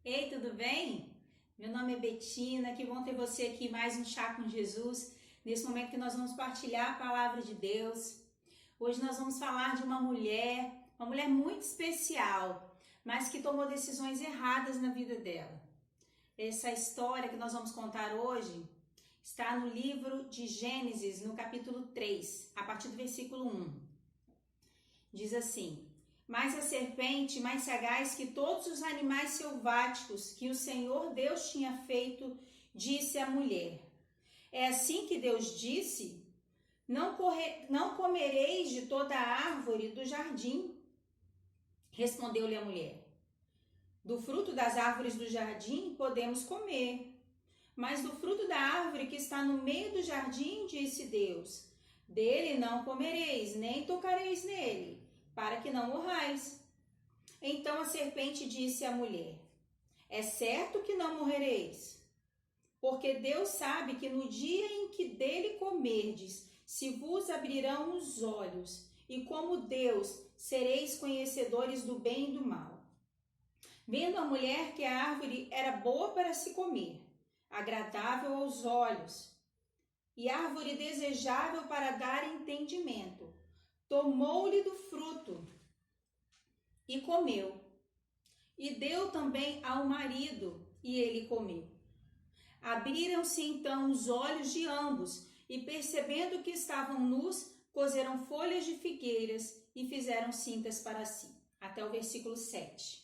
Ei, tudo bem? Meu nome é Betina, que bom ter você aqui mais um Chá com Jesus, nesse momento que nós vamos partilhar a palavra de Deus. Hoje nós vamos falar de uma mulher muito especial, mas que tomou decisões erradas na vida dela. Essa história que nós vamos contar hoje está no livro de Gênesis, no capítulo 3, a partir do versículo 1. Diz assim: Mas a serpente, mais sagaz que todos os animais selváticos que o Senhor Deus tinha feito, disse à mulher: É assim que Deus disse: Não comereis de toda a árvore do jardim. Respondeu-lhe a mulher: Do fruto das árvores do jardim podemos comer, mas do fruto da árvore que está no meio do jardim, disse Deus: Dele não comereis, nem tocareis nele, para que não morrais. Então a serpente disse à mulher: É certo que não morrereis, porque Deus sabe que no dia em que dele comerdes, se vos abrirão os olhos, e como Deus sereis conhecedores do bem e do mal. Vendo a mulher que a árvore era boa para se comer, agradável aos olhos, e árvore desejável para dar entendimento, tomou-lhe do fruto e comeu, e deu também ao marido, e ele comeu. Abriram-se então os olhos de ambos, e percebendo que estavam nus, coseram folhas de figueiras e fizeram cintas para si. Até o versículo 7.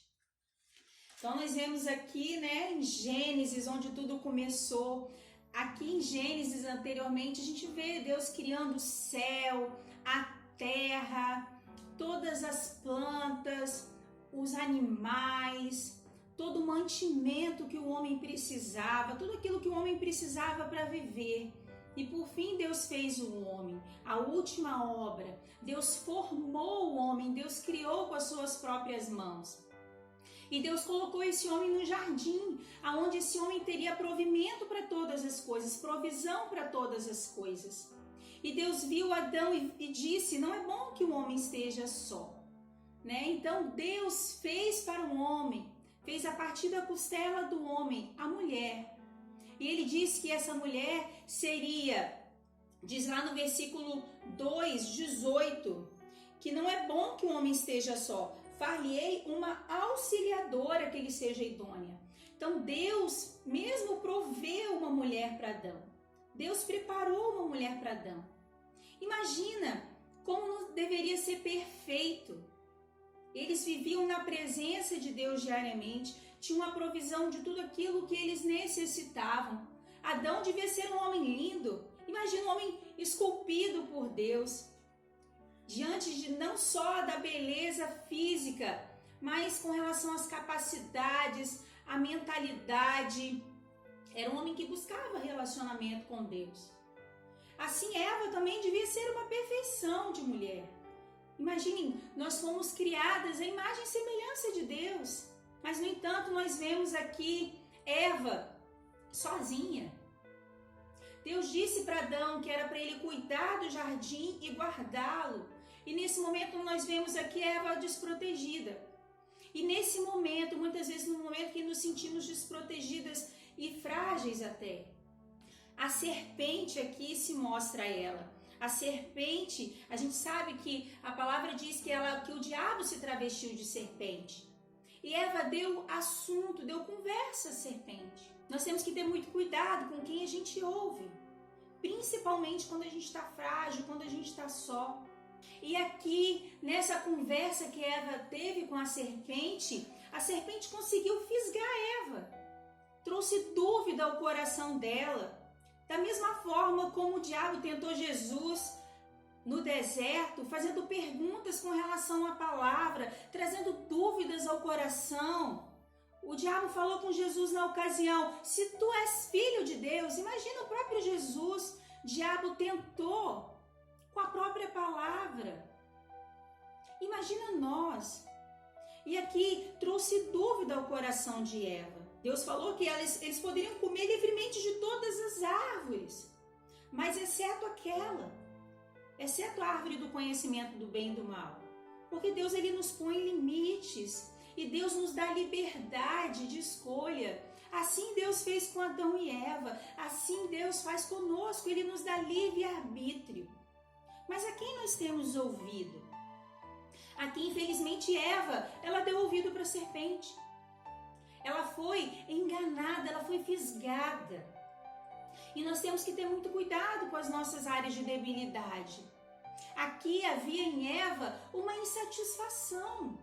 Então nós vemos aqui, em Gênesis, onde tudo começou. Aqui em Gênesis, anteriormente, a gente vê Deus criando o céu, a terra, todas as plantas, os animais, todo o mantimento que o homem precisava, tudo aquilo que o homem precisava para viver. E por fim Deus fez o homem, a última obra. Deus formou o homem, Deus criou com as suas próprias mãos. E Deus colocou esse homem no jardim, aonde esse homem teria provimento para todas as coisas, provisão para todas as coisas. E Deus viu Adão e disse: Não é bom que o homem esteja só. Então Deus fez para o homem, fez a partir da costela do homem, a mulher. E ele diz que essa mulher seria, diz lá no versículo 2:18, que não é bom que o homem esteja só. Far-lhe-ei uma auxiliadora que lhe seja idônea. Então Deus mesmo proveu uma mulher para Adão. Deus preparou uma mulher para Adão. Imagina como deveria ser perfeito. Eles viviam na presença de Deus diariamente, tinham a provisão de tudo aquilo que eles necessitavam. Adão devia ser um homem lindo. Imagina um homem esculpido por Deus, diante de não só da beleza física, mas com relação às capacidades, à mentalidade. Era um homem que buscava relacionamento com Deus. Assim, Eva também devia ser uma perfeição de mulher. Imaginem, nós fomos criadas à imagem e semelhança de Deus, mas no entanto nós vemos aqui Eva sozinha. Deus disse para Adão que era para ele cuidar do jardim e guardá-lo. E nesse momento nós vemos aqui Eva desprotegida. E nesse momento, muitas vezes no momento que nos sentimos desprotegidas e frágeis até, a serpente aqui se mostra a ela. A serpente, a gente sabe que a palavra diz que o diabo se travestiu de serpente. E Eva deu assunto, deu conversa à serpente. Nós temos que ter muito cuidado com quem a gente ouve, principalmente quando a gente está frágil, quando a gente está só. E aqui, nessa conversa que Eva teve com a serpente conseguiu fisgar Eva, trouxe dúvida ao coração dela. Da mesma forma como o diabo tentou Jesus no deserto, fazendo perguntas com relação à palavra, trazendo dúvidas ao coração. O diabo falou com Jesus na ocasião: se tu és filho de Deus, imagina o próprio Jesus. O diabo tentou com a própria palavra. Imagina nós. E aqui trouxe dúvida ao coração de Eva. Deus falou que eles poderiam comer livremente de todas as árvores, mas exceto a árvore do conhecimento do bem e do mal. Porque Deus nos põe limites. e Deus nos dá liberdade de escolha. Assim Deus fez com Adão e Eva, assim Deus faz conosco, Ele nos dá livre-arbítrio. Mas a quem nós temos ouvido? Aqui, infelizmente, Eva, ela deu ouvido para a serpente. Ela foi enganada, ela foi fisgada. E nós temos que ter muito cuidado com as nossas áreas de debilidade. Aqui havia em Eva uma insatisfação.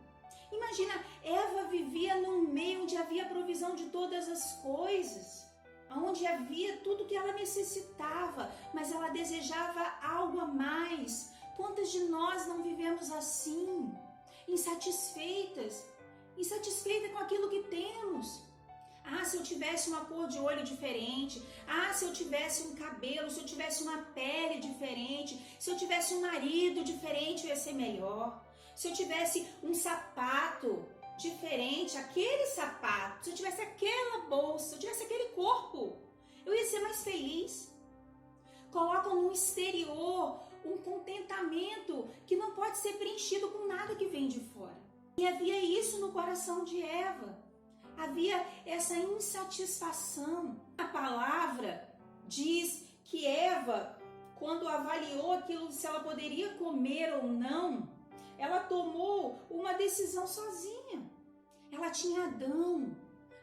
Imagina, Eva vivia num meio onde havia provisão de todas as coisas, onde havia tudo que ela necessitava, mas ela desejava algo a mais. Quantas de nós não vivemos assim, insatisfeitas com aquilo que temos? Ah, se eu tivesse uma cor de olho diferente. Ah, se eu tivesse um cabelo, se eu tivesse uma pele diferente. Se eu tivesse um marido diferente, eu ia ser melhor. Se eu tivesse um sapato diferente, aquele sapato, se eu tivesse aquela bolsa, se eu tivesse aquele corpo, eu ia ser mais feliz. Colocam no exterior um contentamento que não pode ser preenchido com nada que vem de fora. E havia isso no coração de Eva. Havia essa insatisfação. A palavra diz que Eva, quando avaliou aquilo, se ela poderia comer ou não, ela tomou uma decisão sozinha. Ela tinha Adão,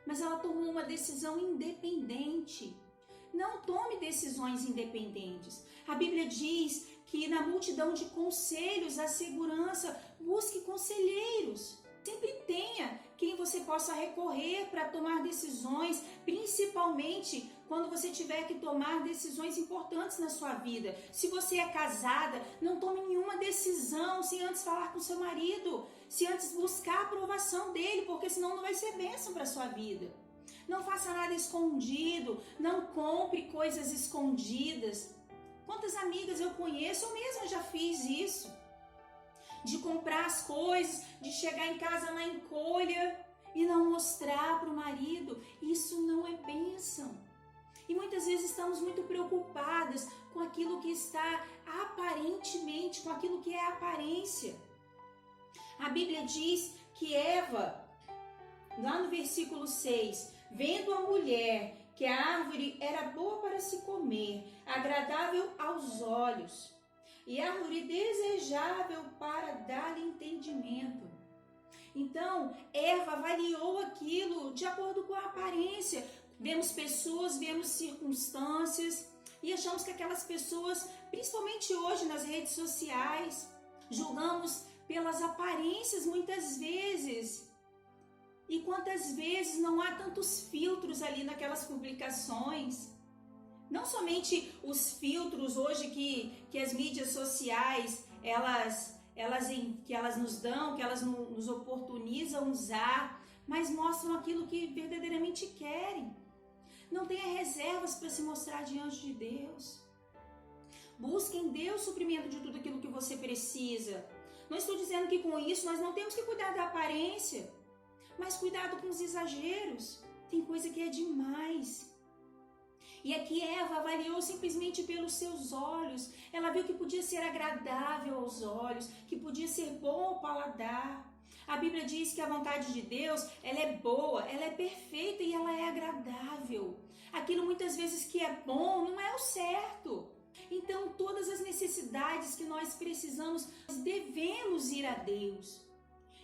mas ela tomou uma decisão independente. Não tome decisões independentes. A Bíblia diz que na multidão de conselhos há segurança. Busque conselheiros. Sempre tenha quem você possa recorrer para tomar decisões, principalmente quando você tiver que tomar decisões importantes na sua vida. Se você é casada, não tome nenhuma decisão sem antes falar com seu marido, se antes buscar a aprovação dele, porque senão não vai ser bênção para a sua vida. Não faça nada escondido, não compre coisas escondidas. Quantas amigas eu conheço, eu mesma já fiz isso. De comprar as coisas, de chegar em casa na encolha e não mostrar para o marido. Isso não é bênção. E muitas vezes estamos muito preocupadas com aquilo que está aparentemente, com aquilo que é aparência. A Bíblia diz que Eva, lá no versículo 6, vendo a mulher que a árvore era boa para se comer, agradável aos olhos, e árvore desejável para dar-lhe entendimento. Então, Eva avaliou aquilo de acordo com a aparência. Vemos pessoas, vemos circunstâncias e achamos que aquelas pessoas, principalmente hoje nas redes sociais, julgamos pelas aparências muitas vezes. E quantas vezes não há tantos filtros ali naquelas publicações? Não somente os filtros hoje que as mídias sociais, que elas nos dão, que elas nos oportunizam usar, mas mostram aquilo que verdadeiramente querem. Não tenha reservas para se mostrar diante de Deus. Busque em Deus o suprimento de tudo aquilo que você precisa. Não estou dizendo que com isso nós não temos que cuidar da aparência, mas cuidado com os exageros. Tem coisa que é demais. E aqui Eva avaliou simplesmente pelos seus olhos. Ela viu que podia ser agradável aos olhos, que podia ser bom ao paladar. A Bíblia diz que a vontade de Deus, ela é boa, ela é perfeita e ela é agradável. Aquilo muitas vezes que é bom não é o certo. Então, todas as necessidades que nós precisamos, nós devemos ir a Deus.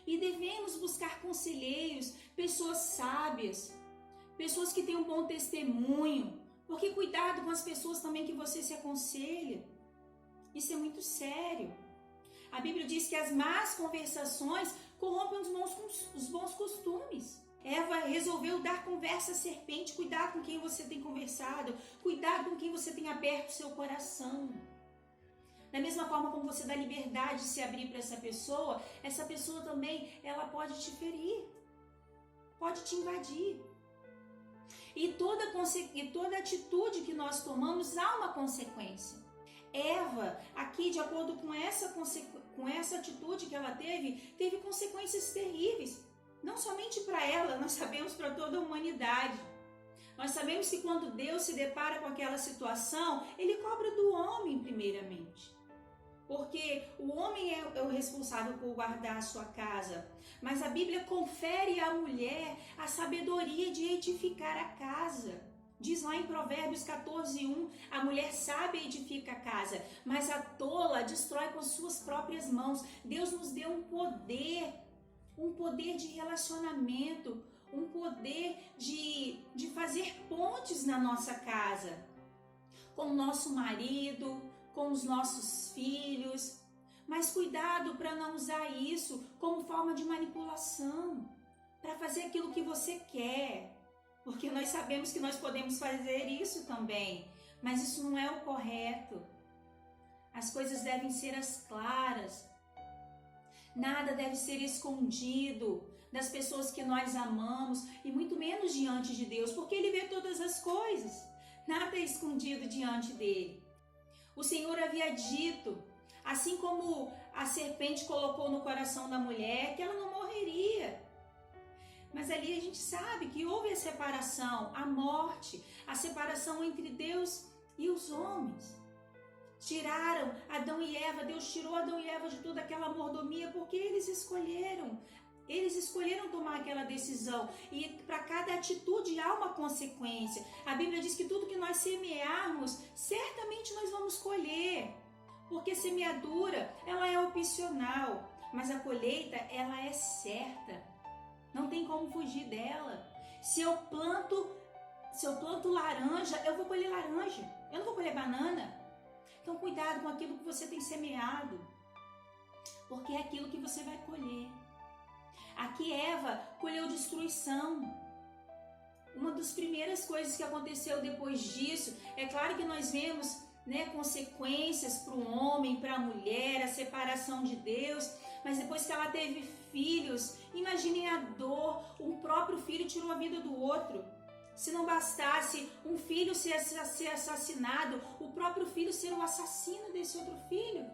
E devemos buscar conselheiros, pessoas sábias, pessoas que têm um bom testemunho. Porque cuidado com as pessoas também que você se aconselha. Isso é muito sério. A Bíblia diz que as más conversações corrompem os bons costumes. Eva resolveu dar conversa à serpente. Cuidado com quem você tem conversado. Cuidado com quem você tem aberto o seu coração. Da mesma forma como você dá liberdade de se abrir para essa pessoa também, ela pode te ferir. Pode te invadir. E toda atitude que nós tomamos há uma consequência. Eva, aqui, de acordo com essa atitude que ela teve consequências terríveis. Não somente para ela, nós sabemos para toda a humanidade. Nós sabemos que quando Deus se depara com aquela situação, Ele cobra do homem primeiramente. porque o homem é o responsável por guardar a sua casa, mas a Bíblia confere à mulher a sabedoria de edificar a casa. Diz lá em Provérbios 14:1, a mulher sábia edifica a casa, mas a tola destrói com suas próprias mãos. Deus nos deu um poder de relacionamento, um poder de fazer pontes na nossa casa, com o nosso marido, com os nossos filhos. Mas cuidado para não usar isso como forma de manipulação, para fazer aquilo que você quer. Porque nós sabemos que nós podemos fazer isso também, mas isso não é o correto. As coisas devem ser as claras. Nada deve ser escondido das pessoas que nós amamos e muito menos diante de Deus, porque Ele vê todas as coisas. Nada é escondido diante dele. O Senhor havia dito, assim como a serpente colocou no coração da mulher, que ela não morreria. Mas ali a gente sabe que houve a separação, a morte, a separação entre Deus e os homens. Tiraram Adão e Eva, Deus tirou Adão e Eva de toda aquela mordomia porque eles escolheram tomar aquela decisão. E para cada atitude há uma consequência. A Bíblia diz que tudo que nós semearmos, certamente nós vamos colher. Porque semeadura, ela é opcional, mas a colheita, ela é certa. Não tem como fugir dela. Se eu planto laranja, eu vou colher laranja. Eu não vou colher banana. Então cuidado com aquilo que você tem semeado, porque é aquilo que você vai colher. Aqui Eva colheu destruição. Uma das primeiras coisas que aconteceu depois disso, é claro que nós vemos, consequências para o homem, para a mulher, a separação de Deus, mas depois que ela teve filhos, imaginem a dor, um próprio filho tirou a vida do outro. Se não bastasse um filho ser assassinado, o próprio filho ser o assassino desse outro filho.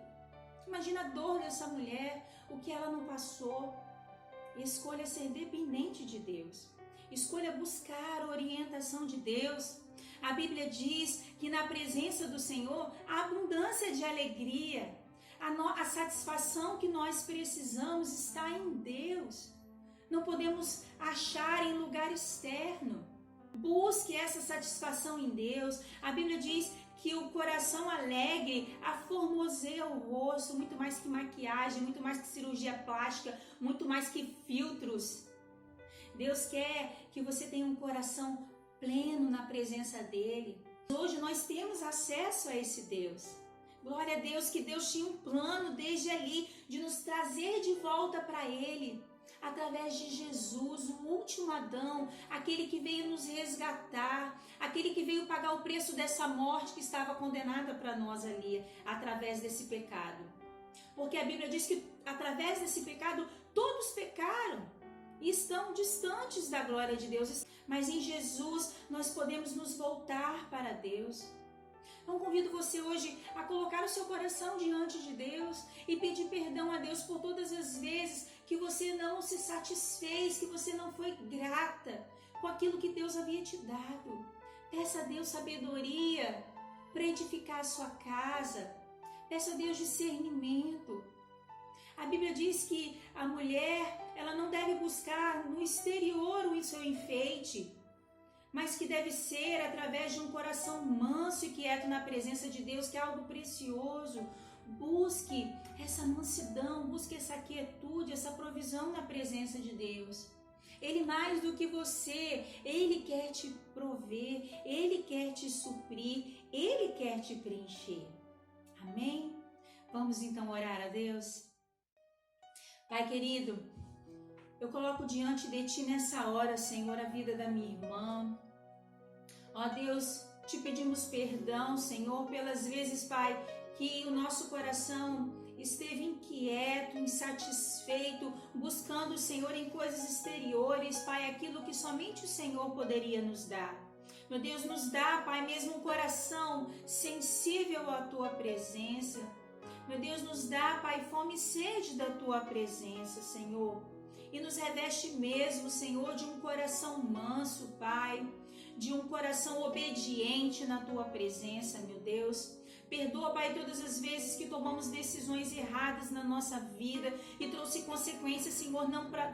Imagina a dor dessa mulher, o que ela não passou. Escolha ser dependente de Deus. Escolha buscar a orientação de Deus. A Bíblia diz que na presença do Senhor há abundância de alegria. A satisfação que nós precisamos está em Deus. Não podemos achar em lugar externo. Busque essa satisfação em Deus. A Bíblia diz que o coração alegre aformoseia o rosto, muito mais que maquiagem, muito mais que cirurgia plástica, muito mais que filtros. Deus quer que você tenha um coração pleno na presença dele. Hoje nós temos acesso a esse Deus. Glória a Deus, que Deus tinha um plano desde ali de nos trazer de volta para ele, através de Jesus, o último Adão, aquele que veio nos resgatar, aquele que veio pagar o preço dessa morte que estava condenada para nós ali, através desse pecado. Porque a Bíblia diz que através desse pecado todos pecaram e estão distantes da glória de Deus, mas em Jesus nós podemos nos voltar para Deus. Então convido você hoje a colocar o seu coração diante de Deus e pedir perdão a Deus por todas as vezes que você não se satisfez, que você não foi grata com aquilo que Deus havia te dado. Peça a Deus sabedoria para edificar a sua casa. Peça a Deus discernimento. A Bíblia diz que a mulher, ela não deve buscar no exterior o seu enfeite, mas que deve ser através de um coração manso e quieto na presença de Deus, que é algo precioso. Busque essa mansidão, busque essa quietude, essa provisão na presença de Deus. Ele mais do que você, Ele quer te prover, Ele quer te suprir, Ele quer te preencher. Amém? Vamos então orar a Deus? Pai querido, eu coloco diante de Ti nessa hora, Senhor, a vida da minha irmã. Ó Deus, te pedimos perdão, Senhor, pelas vezes, Pai, que o nosso coração esteve inquieto, insatisfeito, buscando o Senhor em coisas exteriores, Pai, aquilo que somente o Senhor poderia nos dar. Meu Deus, nos dá, Pai, mesmo um coração sensível à Tua presença. Meu Deus, nos dá, Pai, fome e sede da Tua presença, Senhor. E nos reveste mesmo, Senhor, de um coração manso, Pai, de um coração obediente na Tua presença, meu Deus. Perdoa, Pai, todas as vezes que tomamos decisões erradas na nossa vida e trouxe consequências, Senhor,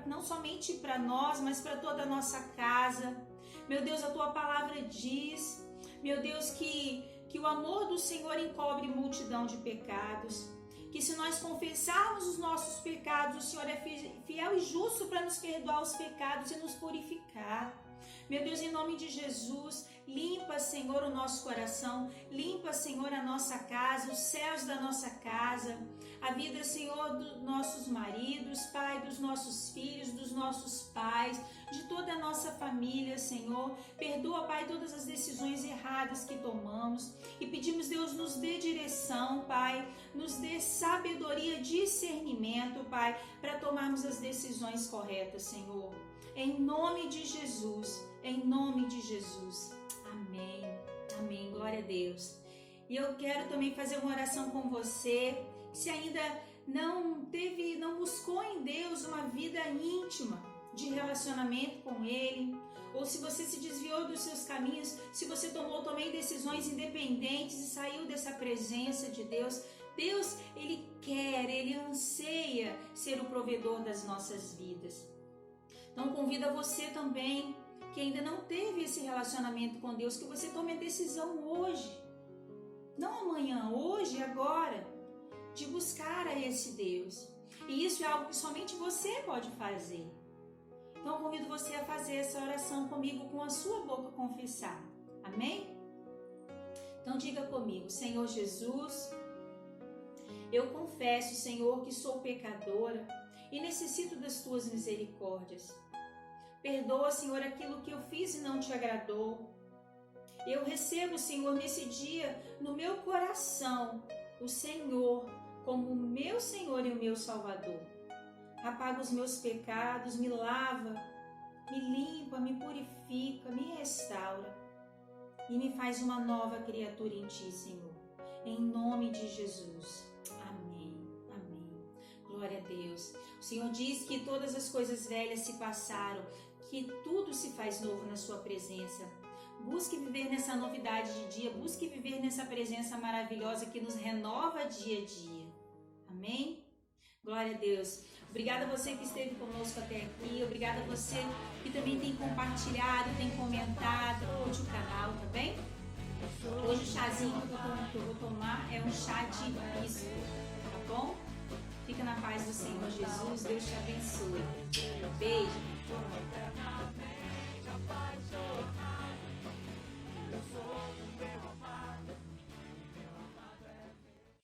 não somente para nós, mas para toda a nossa casa. Meu Deus, a Tua palavra diz, meu Deus, que o amor do Senhor encobre multidão de pecados. Que se nós confessarmos os nossos pecados, o Senhor é fiel e justo para nos perdoar os pecados e nos purificar. Meu Deus, em nome de Jesus, limpa, Senhor, o nosso coração, limpa, Senhor, a nossa casa, os céus da nossa casa, a vida, Senhor, dos nossos maridos, Pai, dos nossos filhos, dos nossos pais, de toda a nossa família, Senhor. Perdoa, Pai, todas as decisões erradas que tomamos e pedimos, Deus, nos dê direção, Pai, nos dê sabedoria, discernimento, Pai, para tomarmos as decisões corretas, Senhor. Em nome de Jesus, em nome de Jesus. Amém, amém, glória a Deus. E eu quero também fazer uma oração com você, se ainda não buscou em Deus uma vida íntima de relacionamento com Ele, ou se você se desviou dos seus caminhos, se você tomou também decisões independentes e saiu dessa presença de Deus. Deus, Ele quer, Ele anseia ser o provedor das nossas vidas. Então convido você também, que ainda não teve esse relacionamento com Deus, que você tome a decisão hoje, não amanhã, hoje, agora, de buscar a esse Deus. E isso é algo que somente você pode fazer. Então convido você a fazer essa oração comigo, com a sua boca confessar. Amém? Então diga comigo: Senhor Jesus, eu confesso, Senhor, que sou pecadora e necessito das Tuas misericórdias. Perdoa, Senhor, aquilo que eu fiz e não Te agradou. Eu recebo, Senhor, nesse dia, no meu coração, o Senhor como o meu Senhor e o meu Salvador. Apaga os meus pecados, me lava, me limpa, me purifica, me restaura e me faz uma nova criatura em Ti, Senhor. Em nome de Jesus. Amém. Amém. Glória a Deus. O Senhor diz que todas as coisas velhas se passaram, que tudo se faz novo na Sua presença. Busque viver nessa novidade de dia, busque viver nessa presença maravilhosa que nos renova dia a dia. Amém? Glória a Deus. Obrigada a você que esteve conosco até aqui, obrigada a você que também tem compartilhado, tem comentado, curte o canal, tá bem? Hoje o chazinho que eu vou tomar é um chá de hibisco, tá bom? Fica na paz do Senhor Jesus, Deus te abençoe. Beijo.